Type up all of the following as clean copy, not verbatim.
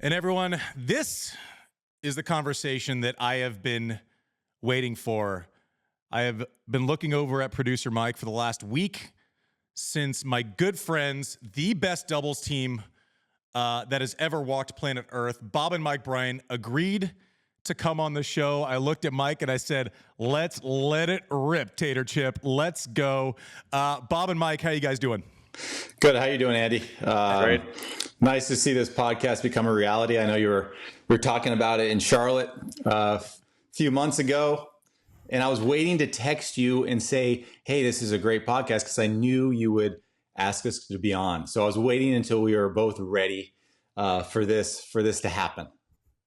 And everyone, this is the conversation that I have been waiting for. I have been looking over at producer Mike for the last week since my good friends, the best doubles team that has ever walked planet Earth, Bob and Mike Bryan, agreed to come on the show. I looked at Mike and I said, let's let it rip, Tater Chip. Let's go. Bob and Mike, how you guys doing? Good. How you doing, Andy? Great. Nice to see this podcast become a reality. I know we were talking about it in Charlotte a few months ago, and I was waiting to text you and say, hey, this is a great podcast, because I knew you would ask us to be on. So I was waiting until we were both ready for this to happen.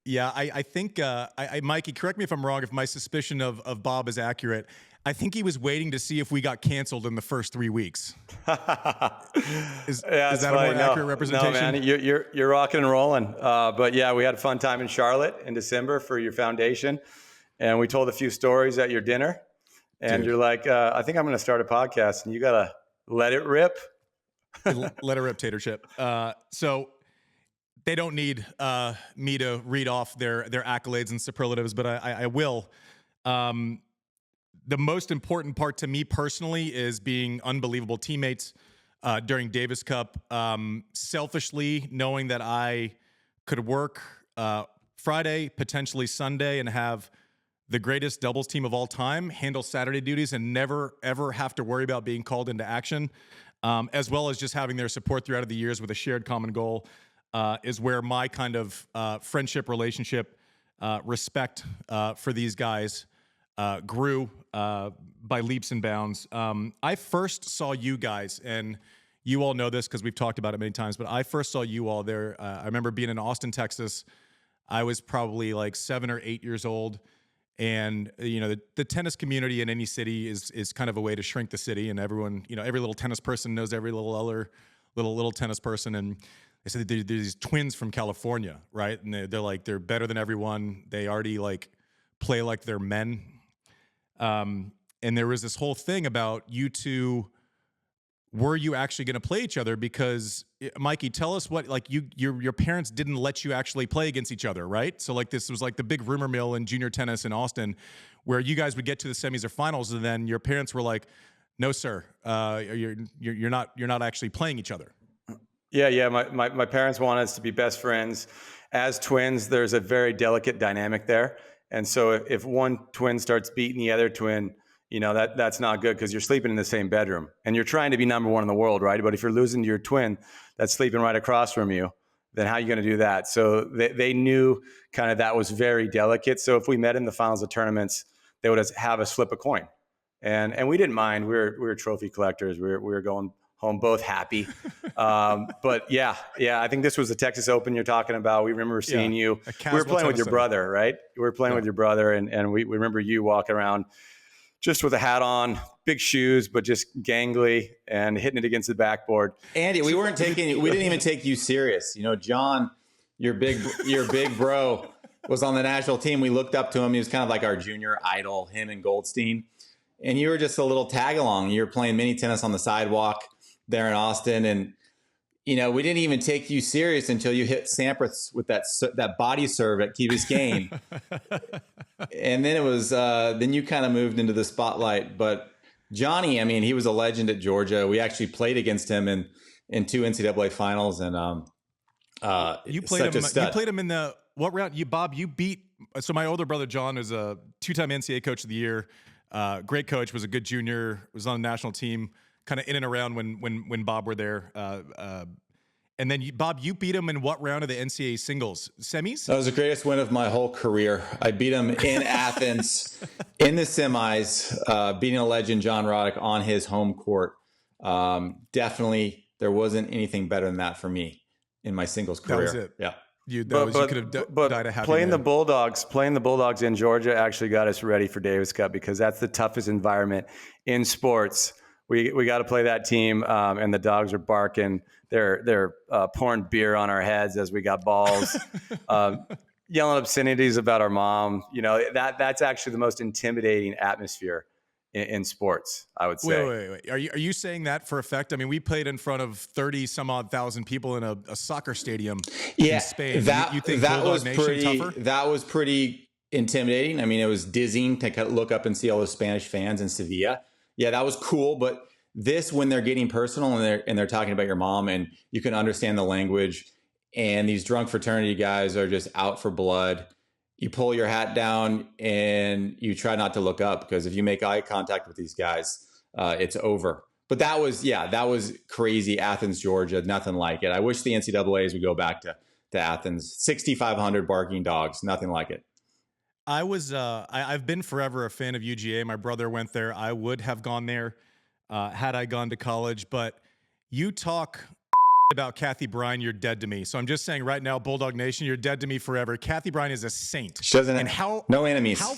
Yeah, I think, Mikey, correct me if I'm wrong, if my suspicion of Bob is accurate. I think he was waiting to see if we got canceled in the first 3 weeks. Is that a more accurate representation? No, man, you're rocking and rolling. But yeah, we had a fun time in Charlotte in December for your foundation, and we told a few stories at your dinner. And You're like, I think I'm going to start a podcast, and you got to let it rip. Let it rip, Tater Chip. So they don't need me to read off their accolades and superlatives, but I will. The most important part to me personally is being unbelievable teammates during Davis Cup. Selfishly, knowing that I could work Friday, potentially Sunday, and have the greatest doubles team of all time, handle Saturday duties, and never, ever have to worry about being called into action, as well as just having their support throughout the years with a shared common goal, is where my kind of friendship, relationship, respect for these guys grew by leaps and bounds. I first saw you guys, and you all know this because we've talked about it many times, but I first saw you all there. I remember being in Austin, Texas. I was probably like 7 or 8 years old. And, you know, the tennis community in any city is kind of a way to shrink the city. And everyone, you know, every little tennis person knows every little other little tennis person. And they said there's these twins from California, right? And they're like, they're better than everyone. They already like play like they're men. And there was this whole thing about you two, were you actually going to play each other? Because Mikey, tell us what, like your parents didn't let you actually play against each other, right? So like this was like the big rumor mill in junior tennis in Austin, where you guys would get to the semis or finals, and then your parents were like, "No, sir, you're not actually playing each other." Yeah. My parents wanted us to be best friends. As twins, there's a very delicate dynamic there. And so if one twin starts beating the other twin, you know, that's not good, because you're sleeping in the same bedroom and you're trying to be number one in the world, right? But if you're losing to your twin that's sleeping right across from you, then how are you going to do that? So they knew kind of that was very delicate. So if we met in the finals of tournaments, they would have us flip a coin. And we didn't mind. We were trophy collectors. We were going home both happy. But yeah, I think this was the Texas Open you're talking about. We remember seeing you. We were playing with your brother, right? We were playing with your brother, and we remember you walking around just with a hat on, big shoes, but just gangly, and hitting it against the backboard. Andy, we didn't even take you serious. You know, John, your big bro, was on the national team. We looked up to him. He was kind of like our junior idol, him and Goldstein. And you were just a little tag along. You were playing mini tennis on the sidewalk there in Austin. And, you know, we didn't even take you serious until you hit Sampras with that body serve at Key Biscayne. And then it was, then you kind of moved into the spotlight. But Johnny, I mean, he was a legend at Georgia. We actually played against him in 2 NCAA finals. And you played him in the, what round? Bob, you beat, so my older brother, John, is a 2-time NCAA coach of the year. Great coach, was a good junior, was on the national team, kind of in and around when Bob were there. And then, Bob, you beat him in what round of the NCAA singles? Semis? That was the greatest win of my whole career. I beat him in Athens in the semis, beating a legend, John Roddick, on his home court. Definitely, there wasn't anything better than that for me in my singles career. That was it. Yeah. You could have died a happy playing man. Playing the Bulldogs in Georgia actually got us ready for Davis Cup, because that's the toughest environment in sports. We got to play that team, and the dogs are barking. They're pouring beer on our heads as we got balls, yelling obscenities about our mom. You know, that's actually the most intimidating atmosphere in sports, I would say. Wait. Are you saying that for effect? I mean, we played in front of 30 some odd thousand people in a soccer stadium in Spain. You think that Bulldog was Nation pretty tougher? that was pretty intimidating. I mean, it was dizzying to look up and see all the Spanish fans in Sevilla. Yeah, that was cool. But this, when they're getting personal and they're talking about your mom and you can understand the language, and these drunk fraternity guys are just out for blood. You pull your hat down and you try not to look up, because if you make eye contact with these guys, it's over. But that was crazy. Athens, Georgia, nothing like it. I wish the NCAAs would go back to Athens. 6,500 barking dogs, nothing like it. I've been forever a fan of UGA. My brother went there. I would have gone there had I gone to college. But you talk about Kathy Bryan, you're dead to me. So I'm just saying right now, Bulldog Nation, you're dead to me forever. Kathy Bryan is a saint. She doesn't have no enemies. How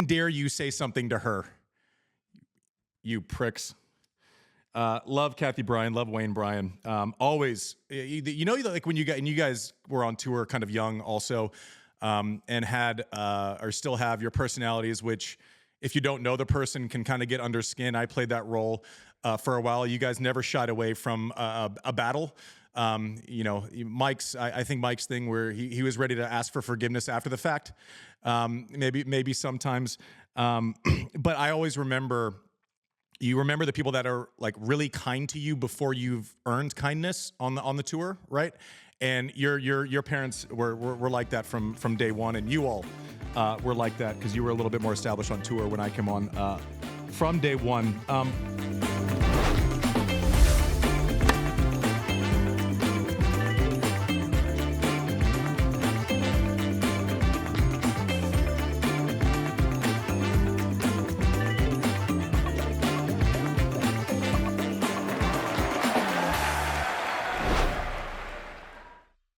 dare you say something to her? You pricks. Love Kathy Bryan, love Wayne Bryan. Always, like when you guys were on tour kind of young also, and had or still have your personalities, which if you don't know the person can kind of get under skin. I played that role for a while. You guys never shied away from a battle. I think Mike's thing where he was ready to ask for forgiveness after the fact. Maybe sometimes. But I always remember, you remember the people that are like really kind to you before you've earned kindness on the tour, right? And your parents were like that from day one, and you all were like that because you were a little bit more established on tour when I came on from day one.